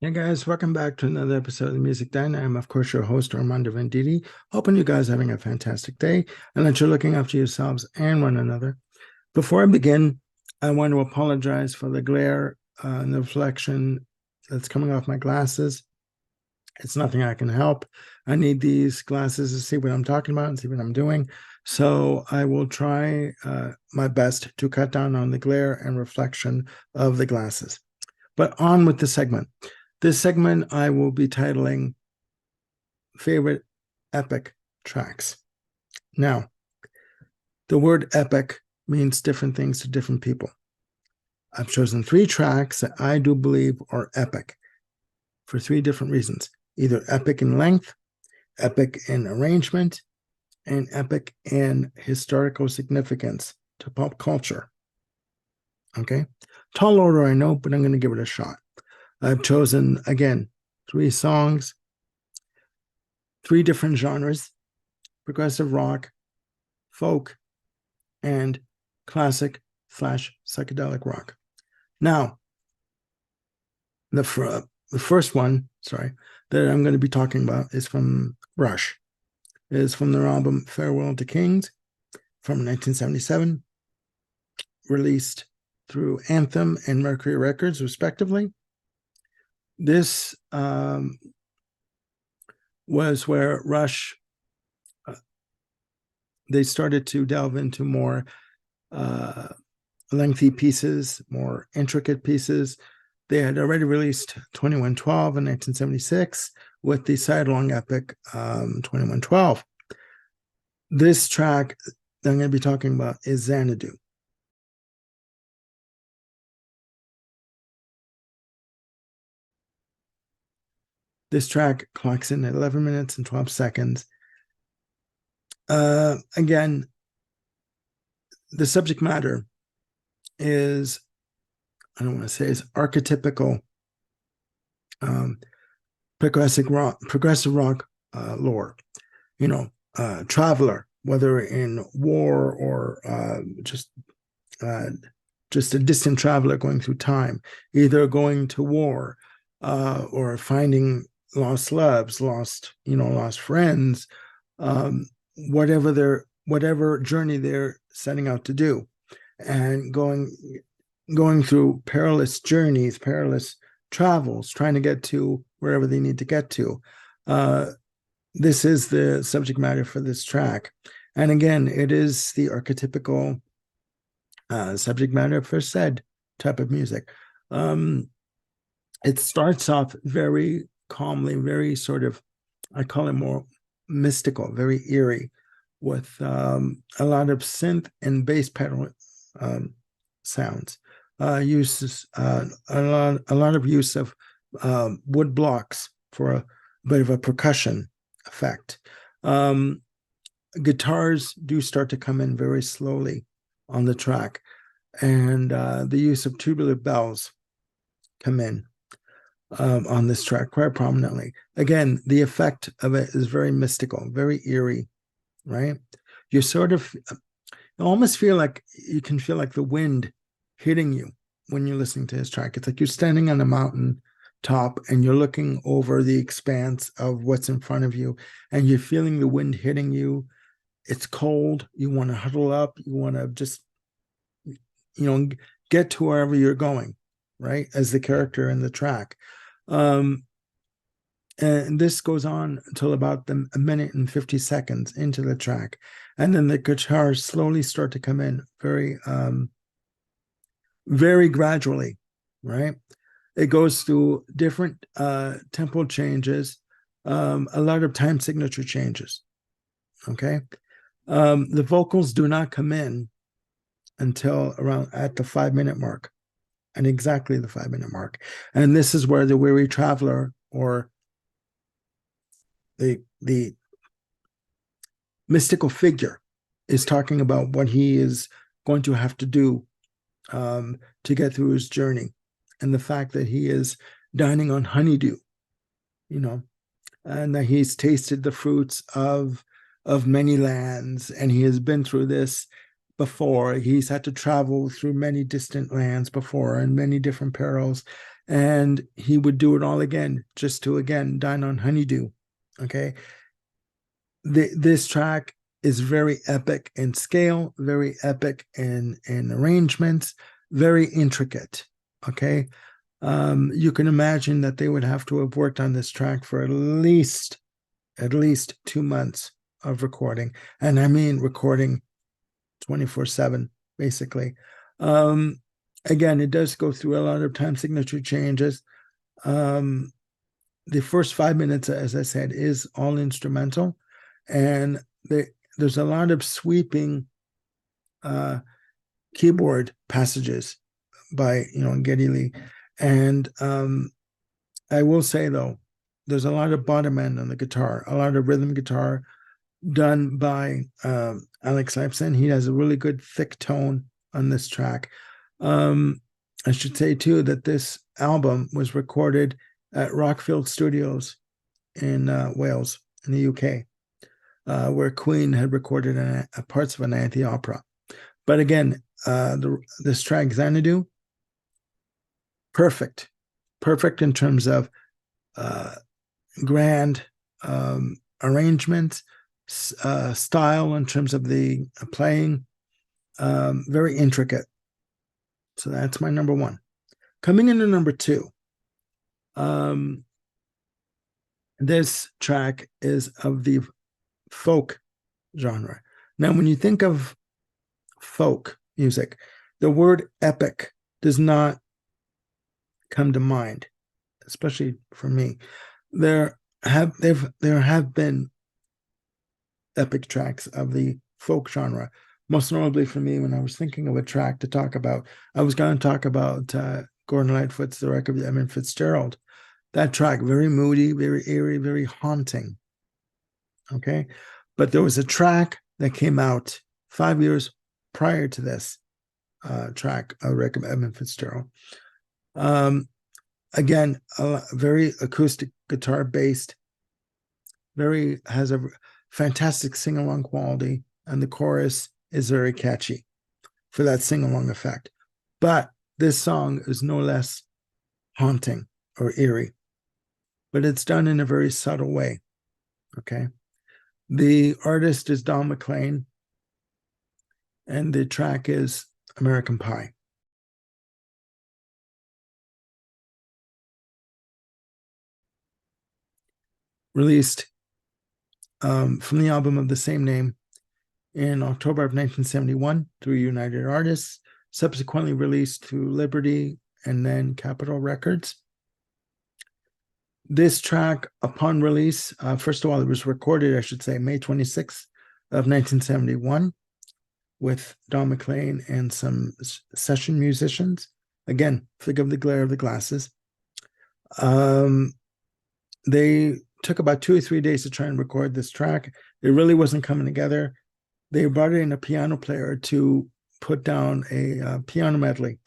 Hey guys, welcome back to another episode of the Music Diner. I'm, of course, your host, Armando Venditti. Hoping you guys are having a fantastic day and that you're looking after yourselves and one another. Before I begin, I want to apologize for the glare and the reflection that's coming off my glasses. It's nothing I can help. I need these glasses to see what I'm talking about and see what I'm doing. So I will try my best to cut down on the glare and reflection of the glasses. But on with the segment. This segment I will be titling Favorite Epic Tracks. Now, the word epic means different things to different people. I've chosen three tracks that I do believe are epic for three different reasons: either epic in length, epic in arrangement, and epic in historical significance to pop culture. Okay? Tall order, I know, but I'm going to give it a shot. I've chosen, again, three songs, three different genres: progressive rock, folk, and classic / psychedelic rock. Now, the first one, that I'm going to be talking about is from Rush. It is from their album Farewell to Kings from 1977, released through Anthem and Mercury Records, respectively. This was where Rush, they started to delve into more lengthy pieces, more intricate pieces. They had already released 2112 in 1976 with the sidelong epic 2112. This track that I'm going to be talking about is Xanadu. This track clocks in at 11 minutes and 12 seconds. Again, the subject matter is, I don't want to say, is archetypical progressive rock lore. You know, traveler, whether in war or just a distant traveler going through time, either going to war or finding lost loves, lost friends, whatever journey they're setting out to do, and going through perilous journeys, perilous travels, trying to get to wherever they need to get to. This is the subject matter for this track. And again, it is the archetypical subject matter for said type of music. It starts off very calmly, very sort of, I call it more mystical, very eerie, with a lot of synth and bass pedal sounds. Uses a lot of use of wood blocks for a bit of a percussion effect. Guitars do start to come in very slowly on the track, and the use of tubular bells come in on this track quite prominently. Again, the effect of it is very mystical, very eerie, right? You sort of you almost feel like you can feel like the wind hitting you when you're listening to his track. It's like you're standing on a mountain top and you're looking over the expanse of what's in front of you, and you're feeling the wind hitting you. It's cold. You want to huddle up. You want to just, get to wherever you're going, right? As the character in the track. And this goes on until about a minute and 50 seconds into the track. And then the guitars slowly start to come in very gradually, right? It goes through different tempo changes, a lot of time signature changes, okay? The vocals do not come in until around at the 5 minute mark, and exactly the 5 minute mark. And this is where the weary traveler, or the mystical figure, is talking about what he is going to have to do to get through his journey, and the fact that he is dining on honeydew, and that he's tasted the fruits of many lands, and he has been through this before. He's had to travel through many distant lands before and many different perils, and he would do it all again just to again dine on honeydew. Okay. This track is very epic in scale, very epic in arrangements, very intricate. Okay. You can imagine that they would have to have worked on this track for at least 2 months of recording. And I mean recording 24/7, basically. Again, it does go through a lot of time signature changes. The first 5 minutes, as I said, is all instrumental, and there's a lot of sweeping keyboard passages by Geddy Lee. And I will say, though, there's a lot of bottom end on the guitar, a lot of rhythm guitar done by Alex Lifeson. He has a really good thick tone on this track. I should say, too, that this album was recorded at Rockfield Studios in Wales, in the UK, where Queen had recorded parts of an anti-opera. But again, this track, Xanadu, perfect in terms of grand arrangement, style in terms of the playing, very intricate. So that's my number one. Coming into number two, this track is of the folk genre. Now, when you think of folk music, the word epic does not come to mind, especially for me. There have been epic tracks of the folk genre. Most notably for me, when I was thinking of a track to talk about, I was going to talk about Gordon Lightfoot's The Wreck of the Edmund Fitzgerald. That track, very moody, very eerie, very haunting. Okay. But there was a track that came out 5 years prior to this track, The Wreck of Edmund Fitzgerald. Again, very acoustic guitar based, has a fantastic sing-along quality, and the chorus is very catchy for that sing-along effect. But this song is no less haunting or eerie, but it's done in a very subtle way. Okay. The artist is Don McLean, and the track is American Pie. Released from the album of the same name in October of 1971 through United Artists, subsequently released through Liberty and then Capitol Records. This track, upon release, first of all, it was recorded, I should say, May 26th of 1971 with Don McLean and some session musicians. Again, forgive the glare of the glasses. They took about 2 or 3 days to try and record this track. It really wasn't coming together. They brought in a piano player to put down a piano melody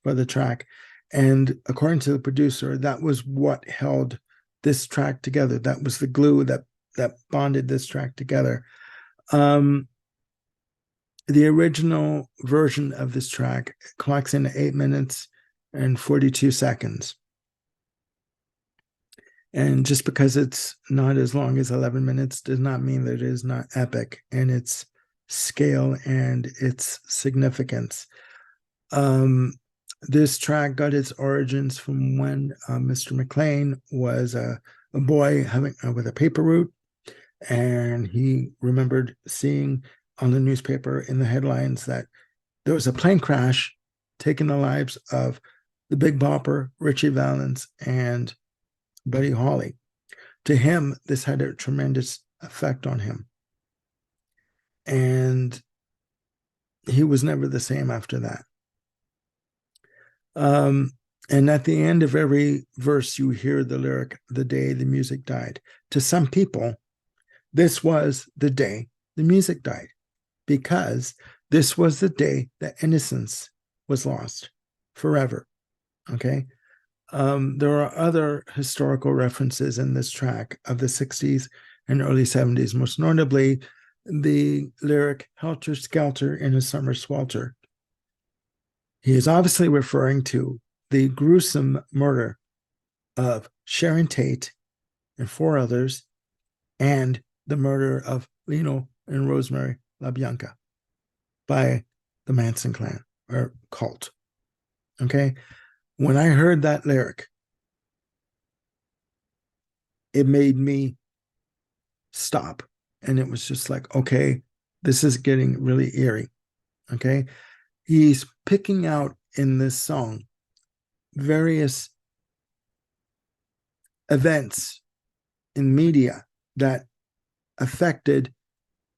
for the track. And according to the producer, that was what held this track together. That was the glue that bonded this track together. The original version of this track clocks in 8 minutes and 42 seconds. And just because it's not as long as 11 minutes does not mean that it is not epic in its scale and its significance. This track got its origins from when Mr. McLean was a boy with a paper route, and he remembered seeing on the newspaper in the headlines that there was a plane crash taking the lives of the Big Bopper, Richie Valens, and Buddy Holly. To him, this had a tremendous effect on him. And he was never the same after that. And at the end of every verse, you hear the lyric, "The day the music died." To some people, this was the day the music died, because this was the day that innocence was lost forever. Okay. There are other historical references in this track of the 60s and early 70s, most notably the lyric "Helter Skelter in a Summer Swelter." He is obviously referring to the gruesome murder of Sharon Tate and four others, and the murder of Lino and Rosemary LaBianca by the Manson clan or cult. Okay. When I heard that lyric, it made me stop. And it was just like, okay, this is getting really eerie. Okay. He's picking out in this song various events in media that affected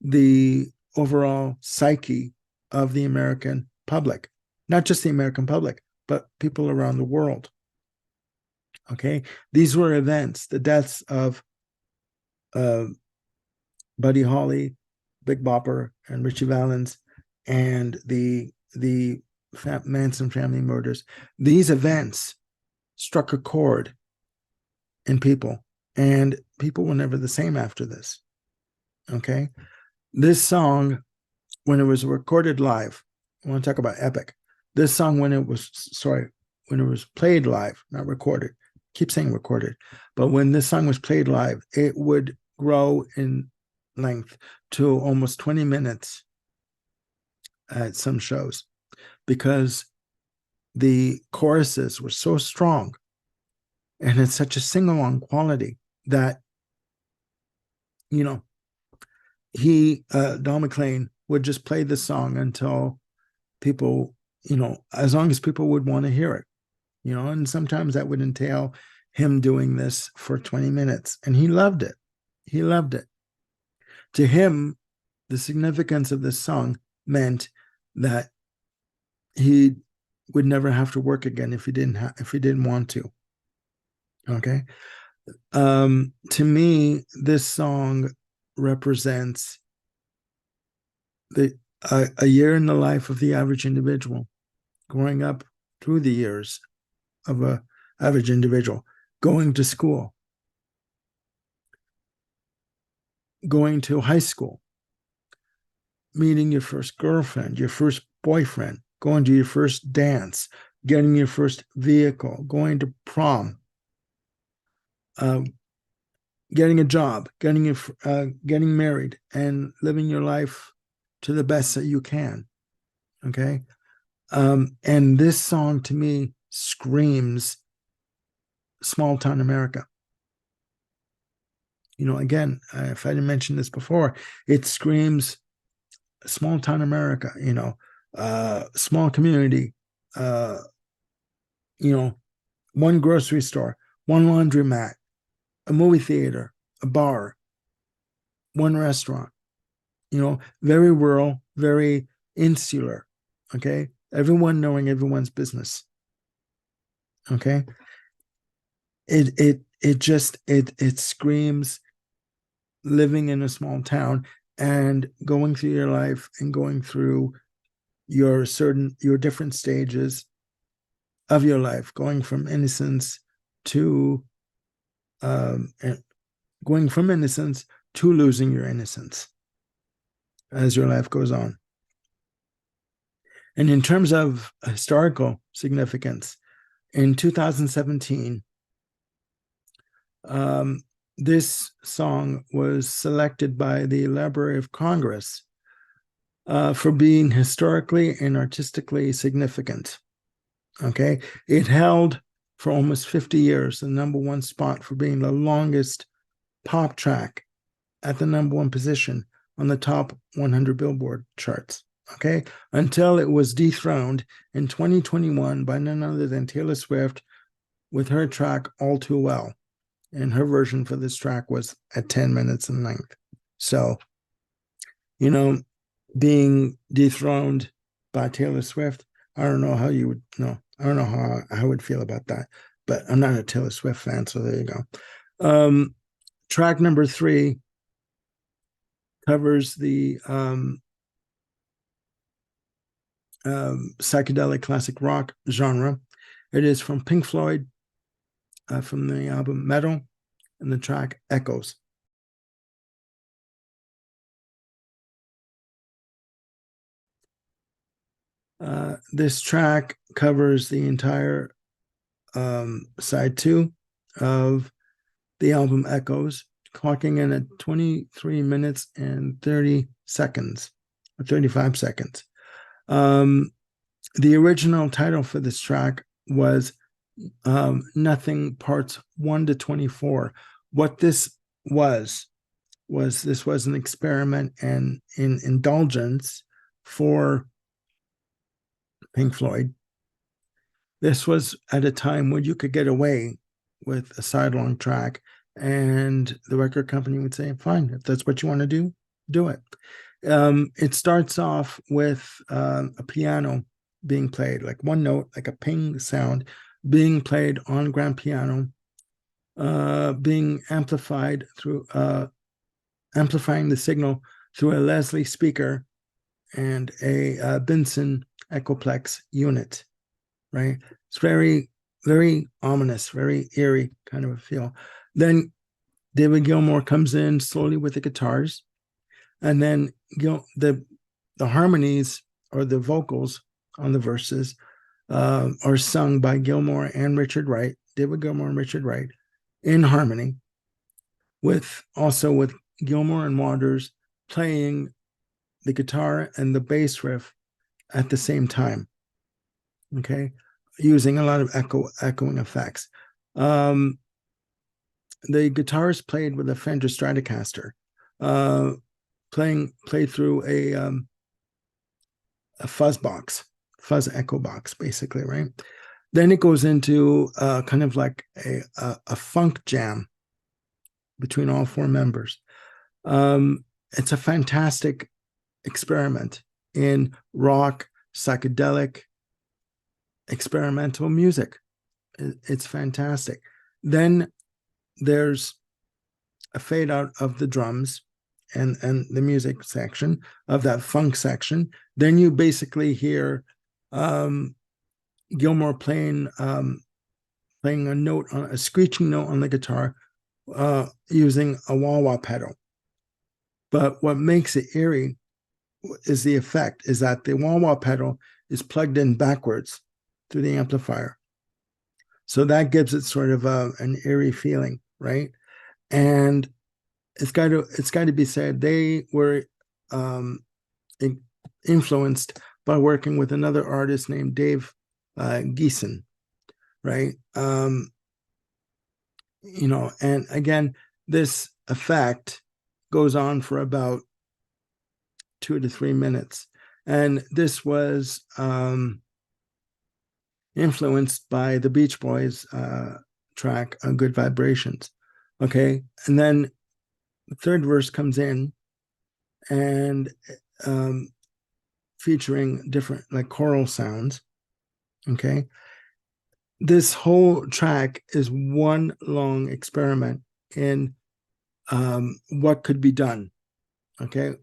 the overall psyche of the American public, not just the American public, but people around the world. Okay. These were events, the deaths of uh, Buddy Holly, Big Bopper, and Richie Valens, and the Manson family murders. These events struck a chord in people, and people were never the same after this. Okay, this song, when it was recorded live, I want to talk about epic. This song, when it was played live, not recorded. I keep saying recorded, but when this song was played live, it would grow in length to almost 20 minutes at some shows because the choruses were so strong and it's such a sing-along quality that, you know, Don McLean would just play the song until people, as long as people would want to hear it, and sometimes that would entail him doing this for 20 minutes, and he loved it. He loved it. To him, the significance of this song meant that he would never have to work again if he didn't want to. Okay. To me, this song represents a year in the life of the average individual, growing up through the years of a average individual, going to school, going to high school, meeting your first girlfriend, your first boyfriend, going to your first dance, getting your first vehicle, going to prom, getting a job, getting married, and living your life to the best that you can. Okay. And this song to me screams small town America. Again, if I didn't mention this before, it screams small town America, small community, uh, one grocery store, one laundromat, a movie theater, a bar, one restaurant, very rural, very insular. Okay. Everyone knowing everyone's business. Okay. It screams living in a small town and going through your life and going through your different stages of your life, going from innocence to going from innocence to losing your innocence as your life goes on. And in terms of historical significance, in 2017, this song was selected by the Library of Congress for being historically and artistically significant. Okay. It held for almost 50 years the number one spot for being the longest pop track at the number one position on the top 100 Billboard charts. Okay. Until it was dethroned in 2021 by none other than Taylor Swift with her track All Too Well. And her version for this track was at 10 minutes in length. So, being dethroned by Taylor Swift, I don't know how you would know. I don't know how I would feel about that, but I'm not a Taylor Swift fan, so there you go. Track number 3 covers the psychedelic classic rock genre. It is from Pink Floyd, from the album Metal, and the track Echoes. This track covers the entire side two of the album Echoes, clocking in at 23 minutes and 30 seconds, or 35 seconds. The original title for this track was Nothing Parts 1 to 24. What this was this was an experiment and in indulgence for Pink Floyd. This was at a time when you could get away with a sidelong track, and the record company would say, fine, if that's what you want to do it. It starts off with a piano being played, like one note, like a ping sound being played on grand piano, being amplified through amplifying the signal through a Leslie speaker and a Benson Echoplex unit, right? It's very, very ominous, very eerie kind of a feel. Then David Gilmour comes in slowly with the guitars, and then the harmonies or the vocals on the verses are sung by Gilmour and Richard Wright, David Gilmour and Richard Wright, in harmony, with Gilmour and Waters playing the guitar and the bass riff at the same time. Okay, using a lot of echoing effects. The guitarist played with a Fender Stratocaster, played through a fuzz echo box, basically, right? Then it goes into kind of like a funk jam between all four members. It's a fantastic experiment in rock, psychedelic, experimental music. It's fantastic. Then there's a fade out of the drums and the music section of that funk section. Then you basically hear Gilmour playing a screeching note on the guitar using a wah-wah pedal. But what makes it eerie is the effect, is that the wah-wah pedal is plugged in backwards through the amplifier. So that gives it sort of an eerie feeling, right? And it's got to be said, they were influenced by working with another artist named Dave Geeson, right? And again, this effect goes on for about 2 to 3 minutes. And this was influenced by the Beach Boys track, Good Vibrations. Okay. And then the third verse comes in and featuring different like choral sounds. Okay. This whole track is one long experiment in what could be done. Okay.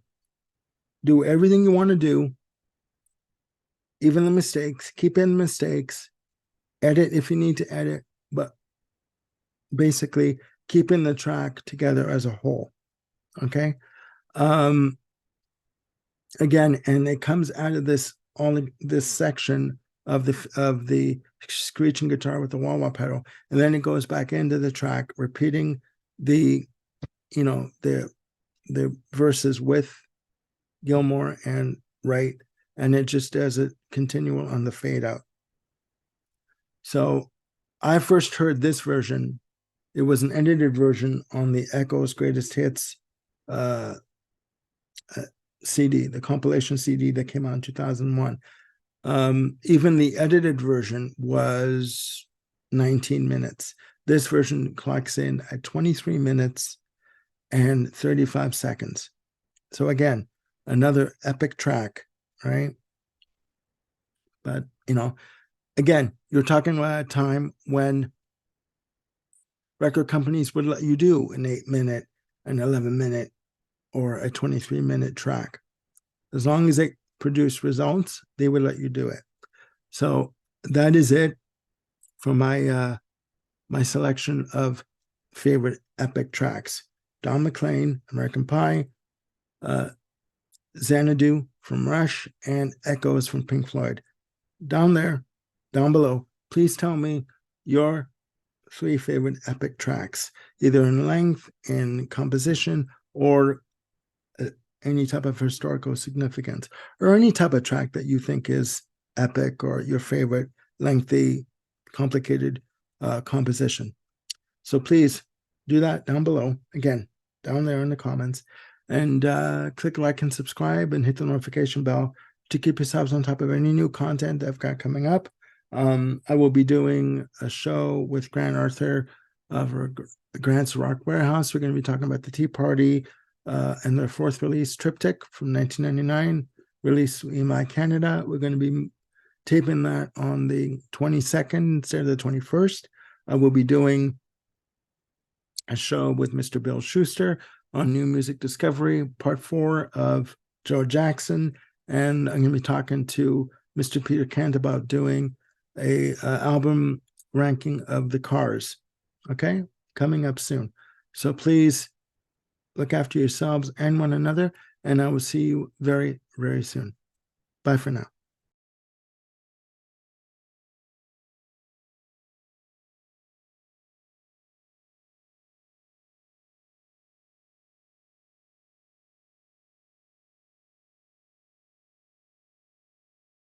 Do everything you want to do, even the mistakes, keep in mistakes, edit if you need to edit, but basically keeping the track together as a whole. Okay. Again, and it comes out of this section of the screeching guitar with the wah-wah pedal, and then it goes back into the track, repeating the verses with Gilmour and Wright, and it just does it continual on the fade out. So I first heard this version. It was an edited version on the Echoes Greatest Hits CD, the compilation CD that came out in 2001. Even the edited version was 19 minutes. This version clocks in at 23 minutes and 35 seconds. So again, another epic track, right? But, again, you're talking about a time when record companies would let you do an 8-minute, an 11-minute, or a 23-minute track. As long as it produced results, they would let you do it. So that is it for my my selection of favorite epic tracks. Don McLean, American Pie, Xanadu from Rush, and Echoes from Pink Floyd. Down there, down below, please tell me your 3 favorite epic tracks, either in length, in composition, or any type of historical significance, or any type of track that you think is epic or your favorite lengthy, complicated composition. So please do that down below. Again, down there in the comments. And click like and subscribe and hit the notification bell to keep yourselves on top of any new content I've got coming up. I will be doing a show with Grant Arthur for Grant's Rock Warehouse. We're going to be talking about the Tea Party and their 4th release, Triptych from 1999, released in EMI Canada. We're going to be taping that on the 22nd instead of the 21st. I will be doing a show with Mr. Bill Schuster on New Music Discovery, Part 4 of Joe Jackson. And I'm going to be talking to Mr. Peter Kent about doing a album ranking of the Cars. Okay? Coming up soon. So please look after yourselves and one another, and I will see you very, very soon. Bye for now.